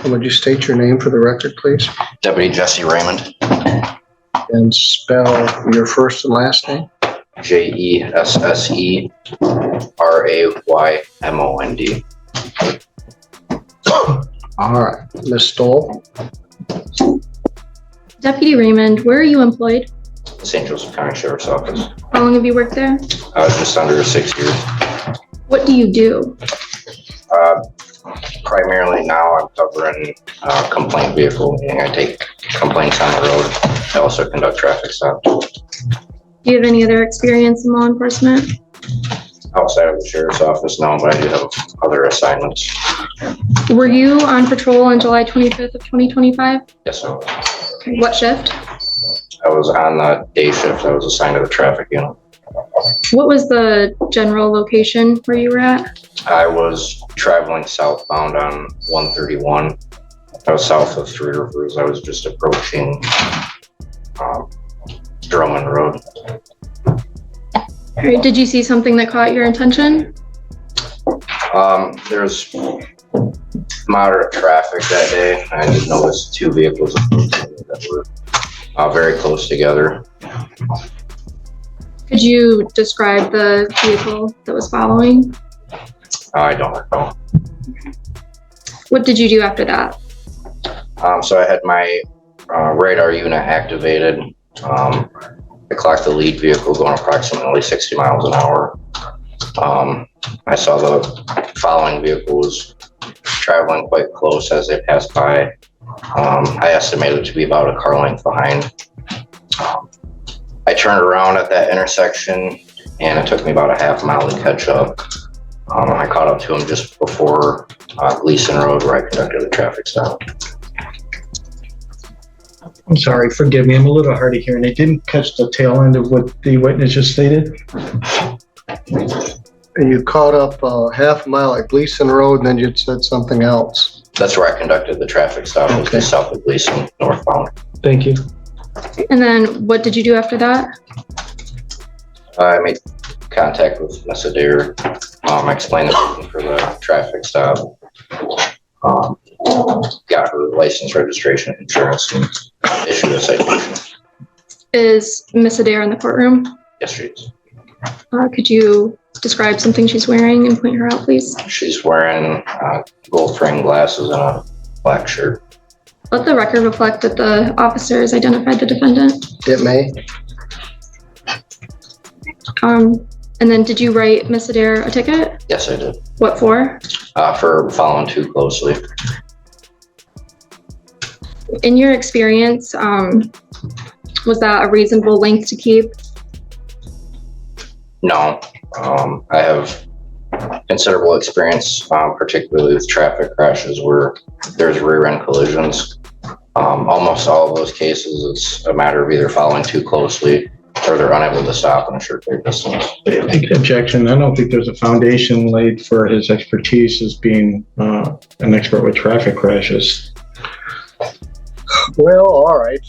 Would you state your name for the record, please? Deputy Jesse Raymond. And spell your first and last name. JESSERAYMOND. All right, Ms. Stoll. Deputy Raymond, where are you employed? St. Joseph County Sheriff's Office. How long have you worked there? Just under 6 years. What do you do? Primarily now I'm covering complaint vehicle, meaning I take complaints on the road. I also conduct traffic stops. Do you have any other experience in law enforcement? Outside of the Sheriff's Office, no, but I do have other assignments. Were you on patrol on July 25th of 2025? Yes, sir. Okay. What shift? I was on the day shift. I was assigned to the traffic unit. What was the general location where you were at? I was traveling southbound on 131. I was south of Three Rivers. I was just approaching Drummond Road. All right. Did you see something that caught your attention? There's moderate traffic that day. I just noticed two vehicles that were very close together. Could you describe the vehicle that was following? I don't recall. What did you do after that? So I had my radar unit activated. I clocked the lead vehicle going approximately 60 miles an hour. I saw the following vehicle was traveling quite close as they passed by. I estimated it to be about a car length behind. I turned around at that intersection and it took me about a half mile to catch up. I caught up to him just before Gleason Road where I conducted a traffic stop. I'm sorry, forgive me, I'm a little hard of hearing. I didn't catch the tail end of what the witness just stated. And you caught up half a mile at Gleason Road, and then you said something else. That's where I conducted the traffic stop. It was Okay. just south of Gleason, northbound. Thank you. And then what did you do after that? I made contact with Miss Adair. I explained the reason for the traffic stop. Got her license, registration, insurance, and issued a citation. Is Miss Adair in the courtroom? Yes, she is. Could you describe something she's wearing and point her out, please? She's wearing gold frame glasses and a black shirt. Let the record reflect that the officers identified the defendant. It may. And then did you write Miss Adair a ticket? Yes, I did. What for? For following too closely. In your experience, was that a reasonable length to keep? No. I have considerable experience, particularly with traffic crashes where there's rear end collisions. Almost all of those cases, it's a matter of either following too closely or they're unable to stop in a short period of distance. Objection. I don't think there's a foundation laid for his expertise as being an expert with traffic crashes. Well, all right.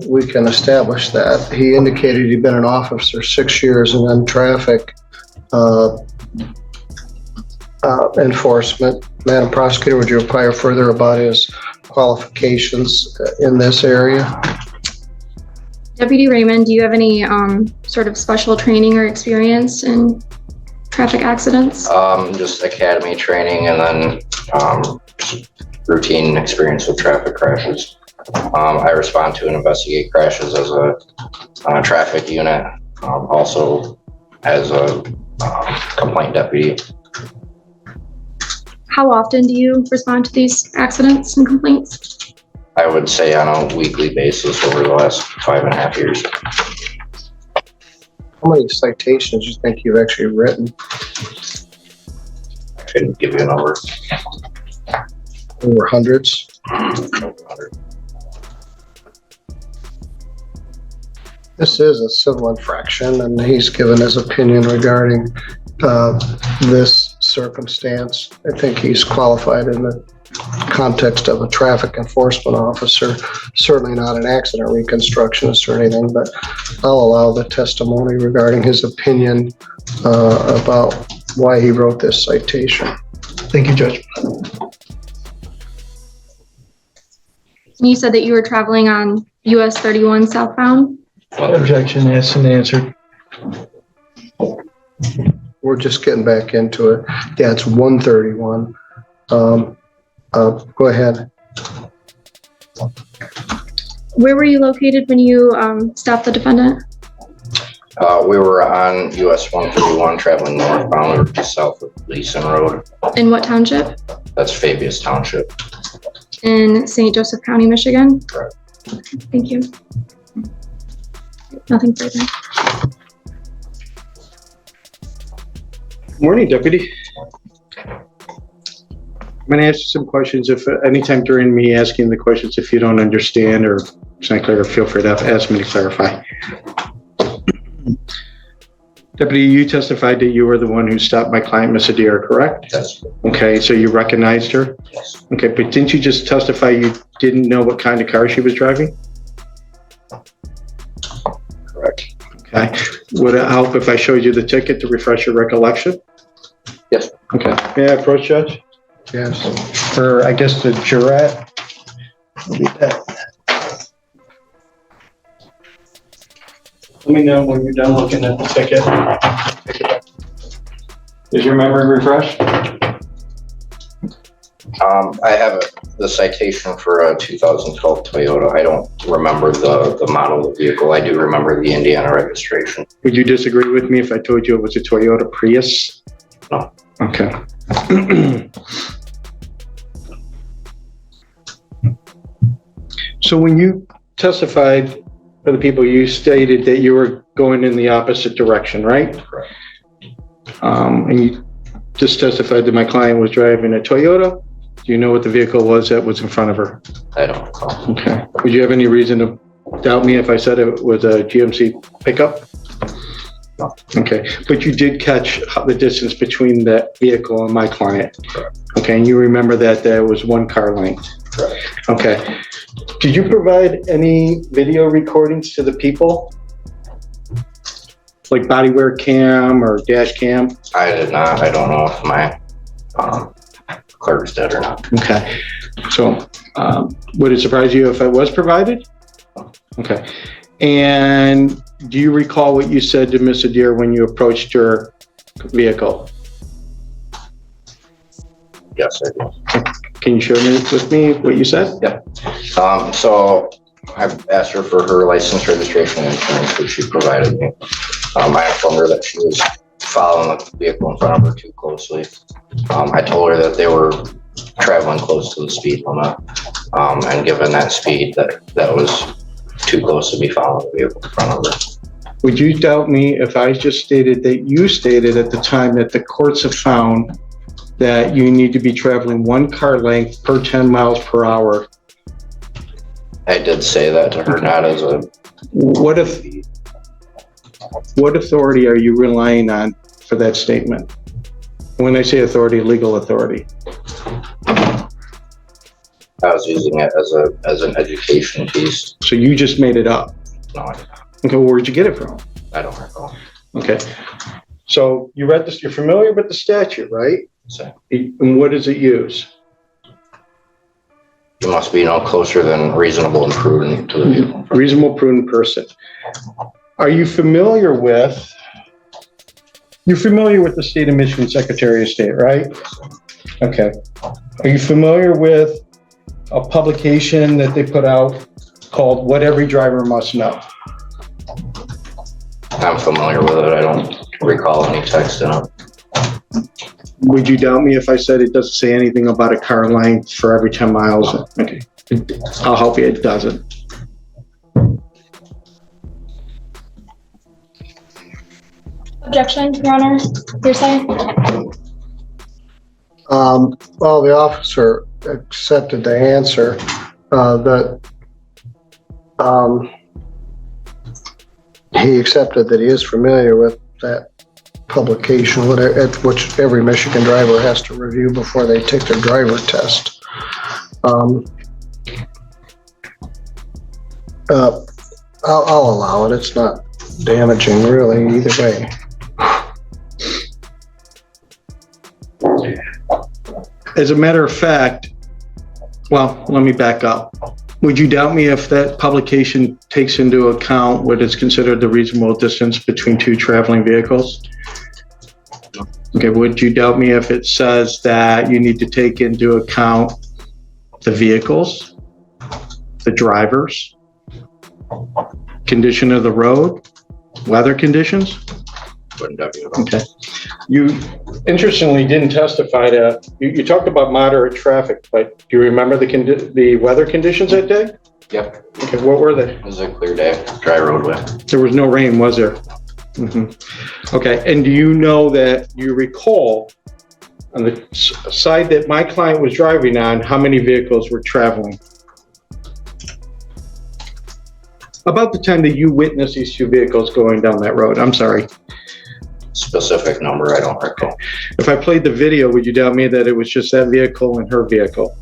We can establish that. He indicated he'd been an officer 6 years and then traffic enforcement. Madam Prosecutor, would you inquire further about his qualifications in this area? Deputy Raymond, do you have any sort of special training or experience in traffic accidents? Just academy training and then routine experience with traffic crashes. I respond to and investigate crashes as a traffic unit, also as a complaint deputy. How often do you respond to these accidents and complaints? I would say on a weekly basis over the last 5.5 years. How many citations do you think you've actually written? I couldn't give you a number. Over hundreds? This is a civil infraction, and he's given his opinion regarding this circumstance. I think he's qualified in the context of a traffic enforcement officer, certainly not an accident reconstructionist or anything, but I'll allow the testimony regarding his opinion about why he wrote this citation. Thank you, Judge. And you said that you were traveling on US 31 southbound? Objection asked and answered. We're just getting back into it. Yeah, it's 131. Go ahead. Where were you located when you stopped the defendant? We were on US 131 traveling northbound. We were just south of Leeson Road. In what township? That's Fabius Township. In St. Joseph County, Michigan? Correct. Thank you. Nothing further. Morning, Deputy. I'm going to ask you some questions. If anytime during me asking the questions, if you don't understand or it's not clear, feel free to ask me to clarify. Deputy, you testified that you were the one who stopped my client, Miss Adair, correct? Yes. Okay, so you recognized her? Yes. Okay, but didn't you just testify you didn't know what kind of car she was driving? Correct. Okay. Would it help if I showed you the ticket to refresh your recollection? Yes. Okay. May I approach, Judge? Yes. For, I guess, the jurat? Let me know when you're done looking at the ticket. Is your memory refreshed? I have the citation for a 2012 Toyota. I don't remember the model of the vehicle. I do remember the Indiana registration. Would you disagree with me if I told you it was a Toyota Prius? No. Okay. So when you testified for the people, you stated that you were going in the opposite direction, right? Correct. And you just testified that my client was driving a Toyota. Do you know what the vehicle was that was in front of her? I don't recall. Okay. Would you have any reason to doubt me if I said it was a GMC pickup? No. Okay. But you did catch the distance between that vehicle and my client? Correct. Okay. And you remember that there was one car length? Correct. Okay. Did you provide any video recordings to the people? Like body wear cam or dash cam? I did not. I don't know if my clerk's did or not. Okay. So would it surprise you if it was provided? Okay. And do you recall what you said to Miss Adair when you approached her vehicle? Yes, I do. Can you share with me what you said? Yep. So I asked her for her license, registration, and insurance, which she provided me. I informed her that she was following the vehicle in front of her too closely. I told her that they were traveling close to the speed limit, and given that speed, that was too close to be following the vehicle in front of her. Would you doubt me if I just stated that you stated at the time that the courts have found that you need to be traveling one car length per 10 miles per hour? I did say that to her, not as a. What authority are you relying on for that statement? When I say authority, legal authority. I was using it as an education piece. So you just made it up. No, I did not. Okay, well, where'd you get it from? I don't recall. Okay. So you read this, you're familiar with the statute, right? So And what does it use? you must be no closer than reasonable and prudent to the vehicle. Reasonable, prudent person. Are you familiar with, you're familiar with the State of Michigan Secretary of State, right? Okay. Are you familiar with a publication that they put out called What Every Driver Must Know? I'm familiar with it. I don't recall any text in it. Would you doubt me if I said it doesn't say anything about a car length for every 10 miles? Okay. I'll help you, it doesn't. Objection, Your Honor. Hearsay? Well, the officer accepted the answer that he accepted that he is familiar with that publication, which every Michigan driver has to review before they take their driver test. I'll allow it. It's not damaging really either way. As a matter of fact, well, let me back up. Would you doubt me if that publication takes into account what is considered the reasonable distance between two traveling vehicles? Okay, would you doubt me if it says that you need to take into account the vehicles, the drivers, condition of the road, weather conditions? Wouldn't doubt you at all. Okay. You interestingly didn't testify to, you talked about moderate traffic, but do you remember the weather conditions that day? Yep, Okay, what were they? it was a clear day, dry roadway. There was no rain, was there? Okay, and do you know that you recall on the side that my client was driving on, how many vehicles were traveling? About the time that you witnessed these two vehicles going down that road, I'm sorry. Specific number, I don't recall. If I played the video, would you doubt me that it was just that vehicle and her vehicle?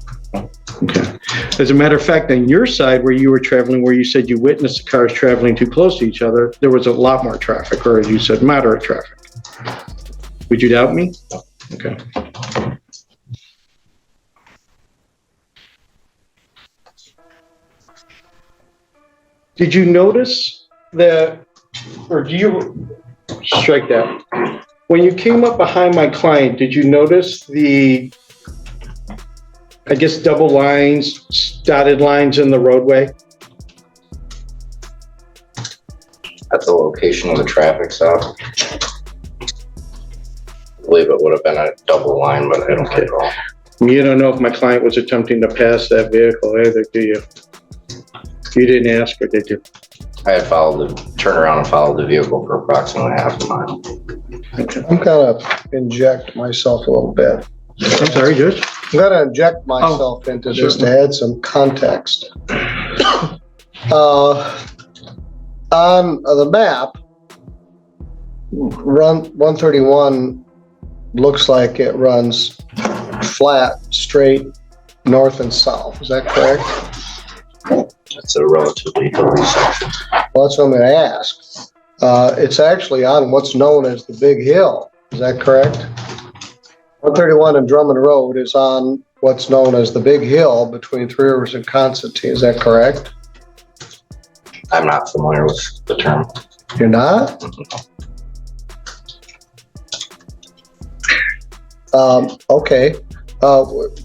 Okay. As a matter of fact, on your side where you were traveling, where you said you witnessed the cars traveling too close to each other, there was a lot more traffic, or as you said, moderate traffic. Would you doubt me? Okay. Did you notice that, or do you strike that? When you came up behind my client, did you notice the, I guess, double lines, dotted lines in the roadway? At the location of the traffic stop. I believe it would have been a double line, but I don't recall. You don't know if my client was attempting to pass that vehicle either, do you? You didn't ask, or did you? I had turned around and followed the vehicle for approximately half a mile. Okay. I'm gonna inject myself a little bit. I'm sorry, Judge. I'm gonna inject myself into this to add some context. On the map, run 131 looks like it runs flat, straight, north and south. Is that correct? It's a relatively hilly section. Well, that's what I'm gonna ask. It's actually on what's known as the Big Hill. Is that correct? 131 and Drummond Road is on what's known as the Big Hill between Three Rivers and Constantine. Is that correct? I'm not familiar with the term. You're not? Okay.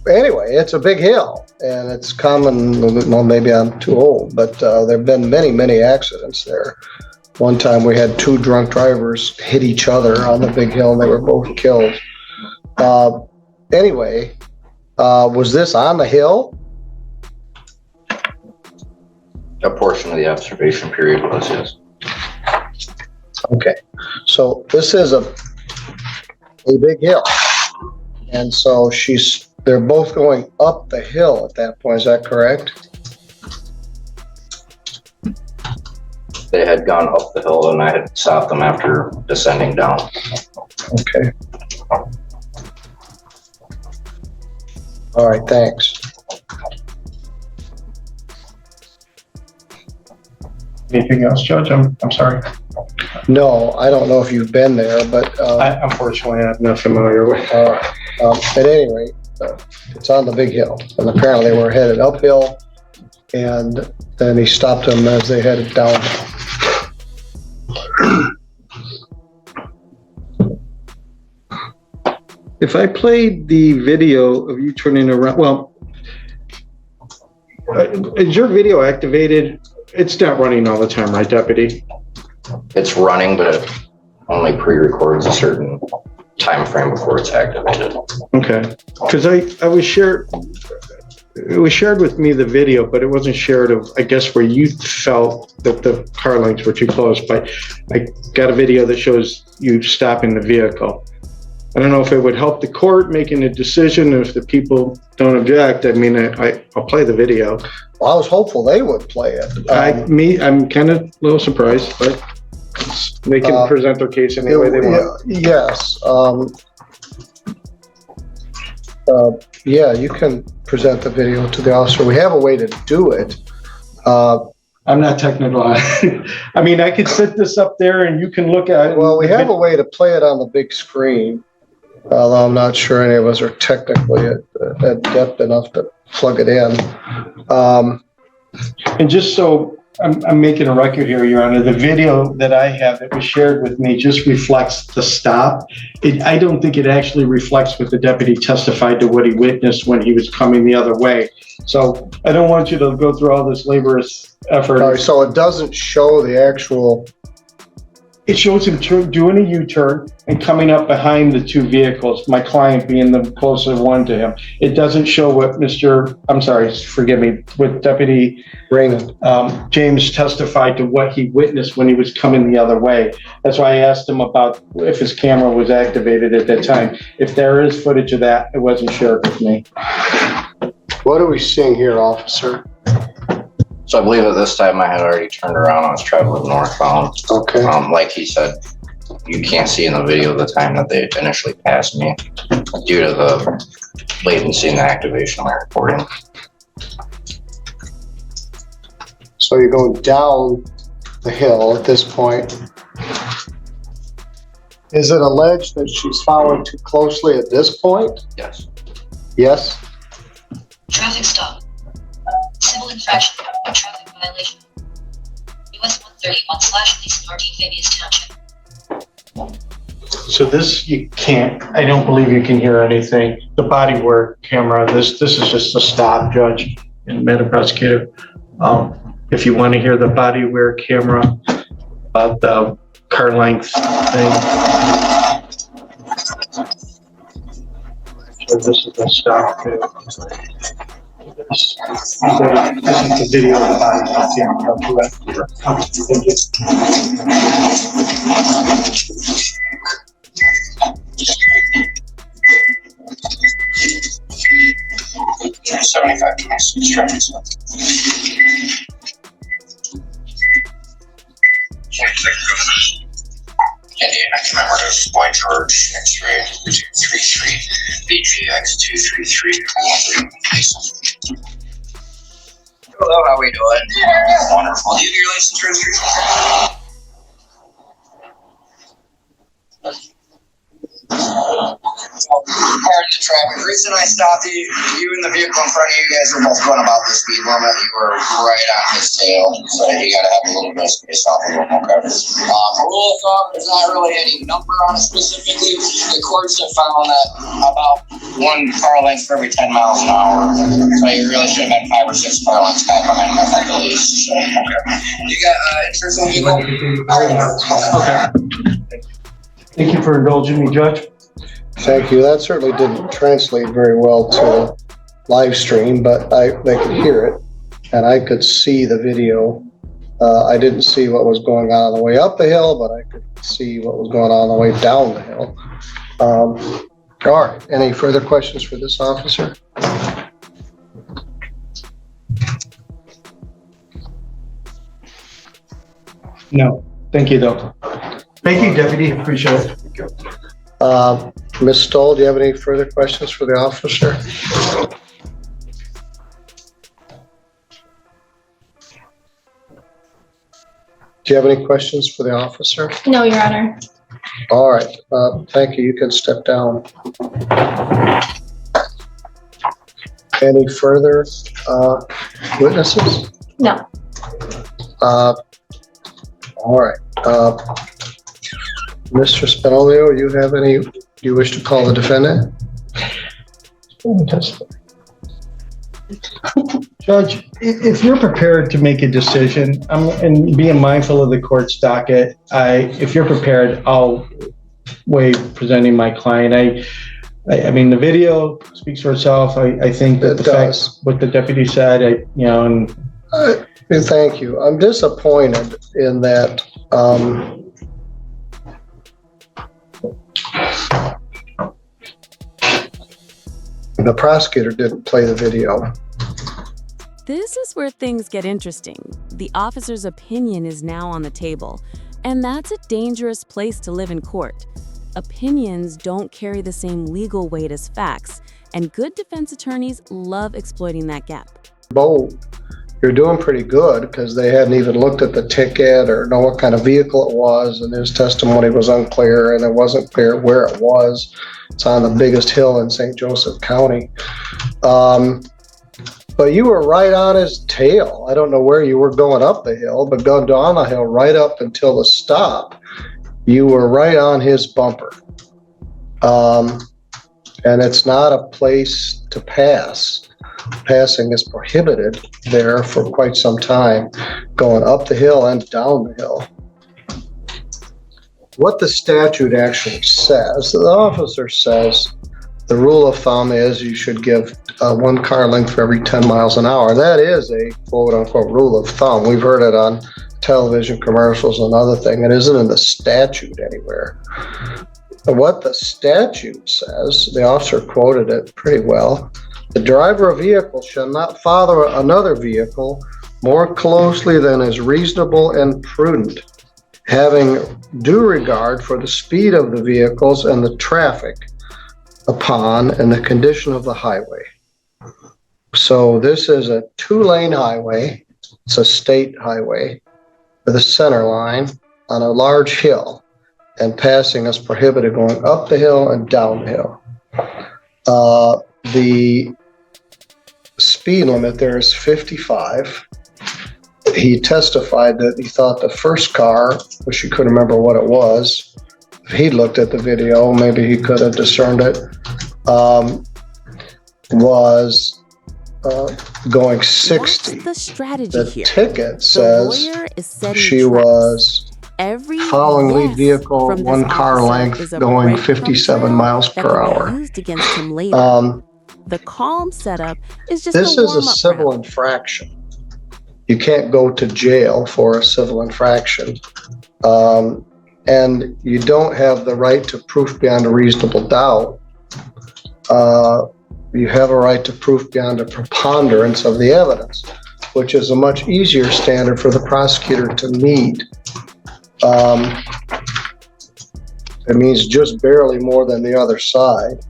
Anyway, it's a big hill, and it's common, well, maybe I'm too old, but there have been many, many accidents there. One time we had two drunk drivers hit each other on the big hill, and they were both killed. Anyway, was this on the hill? A portion of the observation period was, yes. Okay, so this is a big hill. And so they're both going up the hill at that point, is that correct? They had gone up the hill and I had stopped them after descending down. Okay. All right, thanks. Anything else, Judge? I'm sorry. No, I don't know if you've been there, but Unfortunately, I'm not familiar with. at any rate, it's on the big hill, and apparently they were headed uphill, and then he stopped them as they headed down. If I played the video of you turning around, well, is your video activated? It's not running all the time, right, Deputy? It's running, but it only pre-records a certain time frame before it's activated. Okay, because it was shared with me, the video, but it wasn't shared of, I guess, where you felt that the car lines were too close, but I got a video that shows you stopping the vehicle. I don't know if it would help the court making a decision, if the people don't object. I mean, I'll play the video. Well, I was hopeful they would play it. I'm kind of a little surprised, but they can present their case any way they want. Yes. Yeah, you can present the video to the officer. We have a way to do it. I'm not technical. I mean, I could set this up there and you can look at it. Well, we have a way to play it on the big screen, although I'm not sure any of us are technically at depth enough to plug it in. And just so I'm making a record here, Your Honor, the video that I have that was shared with me just reflects the stop. I don't think it actually reflects what the deputy testified to what he witnessed when he was coming the other way. So I don't want you to go through all this laborious effort. All right, so it doesn't show the actual, It shows him doing a U-turn and coming up behind the two vehicles, my client being the closer one to him. It doesn't show what what Deputy Raymond. James testified to what he witnessed when he was coming the other way. That's why I asked him about if his camera was activated at that time. If there is footage of that, it wasn't shared with me. What are we seeing here, officer? So I believe at this time I had already turned around. I was traveling northbound. Okay. Like he said, you can't see in the video the time that they initially passed me due to the latency in the activation of my recording. So you're going down the hill at this point. Is it alleged that she's following too closely at this point? Yes. Yes? Traffic stop. Civil infraction. Traffic violation. US 131/East Fabius Township. So this, I don't believe you can hear anything. The body work camera, this is just a stop, Judge and Madam Prosecutor. If you want to hear the body wear camera about the car length thing. So this is the stop. This is the video of the body camera. Thank you. 75 traffic stop. I can remember it was White George X-ray 233 BGX 233. Hello, how we doing? Wonderful. Do you have your license registration? Pardon the traffic. The reason I stopped you and the vehicle in front of you guys were both going about the speed limit. You were right on his tail, so you got to have a little bit of space off of him. Okay. Rule of thumb, there's not really any number on it specifically. The courts have found that about one car length for every 10 miles an hour. So you really should have been 5 or 6 car lengths back behind him at the least. So, okay. You got insurance on the vehicle? Okay. Thank you for indulging me, Judge. Thank you. That certainly didn't translate very well to live stream, but they could hear it and I could see the video. I didn't see what was going on the way up the hill, but I could see what was going on the way down the hill. All right. Any further questions for this officer? No. Thank you, though. Thank you, Deputy. Appreciate it. Ms. Stoll, do you have any further questions for the officer? Do you have any questions for the officer? No, Your Honor. All right. Thank you. You can step down. Any further witnesses? No. All right. Mr. Spinolio, you wish to call the defendant? Judge, if you're prepared to make a decision, and being mindful of the court's docket, if you're prepared, I'll waive presenting my client. I mean, the video speaks for itself. I think that the facts, what the deputy said, Thank you. I'm disappointed in that the prosecutor didn't play the video. This is where things get interesting. The officer's opinion is now on the table, and that's a dangerous place to live in court. Opinions don't carry the same legal weight as facts, and good defense attorneys love exploiting that gap. Bold. You're doing pretty good because they hadn't even looked at the ticket or know what kind of vehicle it was, and his testimony was unclear, and it wasn't clear where it was. It's on the biggest hill in St. Joseph County. But you were right on his tail. I don't know where you were going up the hill, but going down the hill right up until the stop, you were right on his bumper. And it's not a place to pass. Passing is prohibited there for quite some time, going up the hill and down the hill. What the statute actually says, the officer says the rule of thumb is you should give 1 car length for every 10 miles an hour. That is a quote unquote rule of thumb. We've heard it on television commercials and other thing. It isn't in the statute anywhere. What the statute says, the officer quoted it pretty well. The driver of a vehicle shall not follow another vehicle more closely than is reasonable and prudent, having due regard for the speed of the vehicles and the traffic upon and the condition of the highway. So this is a 2-lane highway. It's a state highway with a center line on a large hill, and passing is prohibited going up the hill and down the hill. The speed limit there is 55. He testified that he thought the first car, which he couldn't remember what it was, if he looked at the video, maybe he could have discerned it, was going 60. What's the strategy The here? ticket The says lawyer is setting she traps. was Every following lead yes vehicle, from this 1 car officer length, is a going breadcrumb 57 trail miles that per can be hour. used against him later. The calm setup is just This a is a warm-up civil round. infraction. You can't go to jail for a civil infraction. And you don't have the right to proof beyond a reasonable doubt. You have a right to proof beyond a preponderance of the evidence, which is a much easier standard for the prosecutor to meet. It means just barely more than the other side.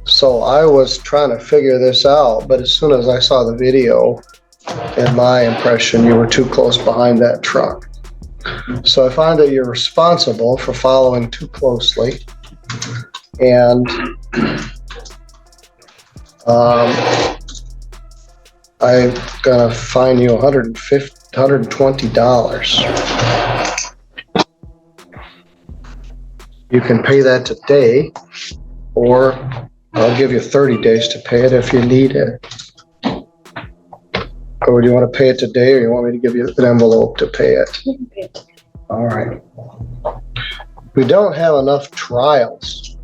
So I was trying to figure this out, but as soon as I saw the video, in my impression, you were too close behind that truck. So I find that you're responsible for following too closely, and I'm gonna fine you $120. You can pay that today, or I'll give you 30 days to pay it if you need it. Or do you want to pay it today, or you want me to give you an envelope to pay it? All right. We don't have enough trials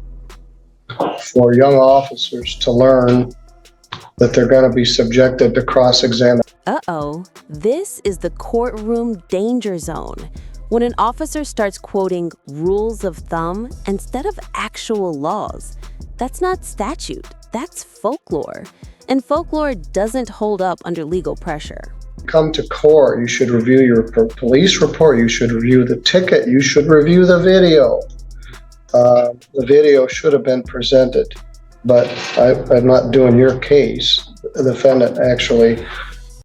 for young officers to learn that they're going to be subjected to cross-examination. Uh-oh, this is the courtroom danger zone. When an officer starts quoting rules of thumb instead of actual laws, that's not statute, that's folklore. And folklore doesn't hold up under legal pressure. Come to court, you should review your police report, you should review the ticket, you should review the video. The video should have been presented, but I'm not doing your case. The defendant actually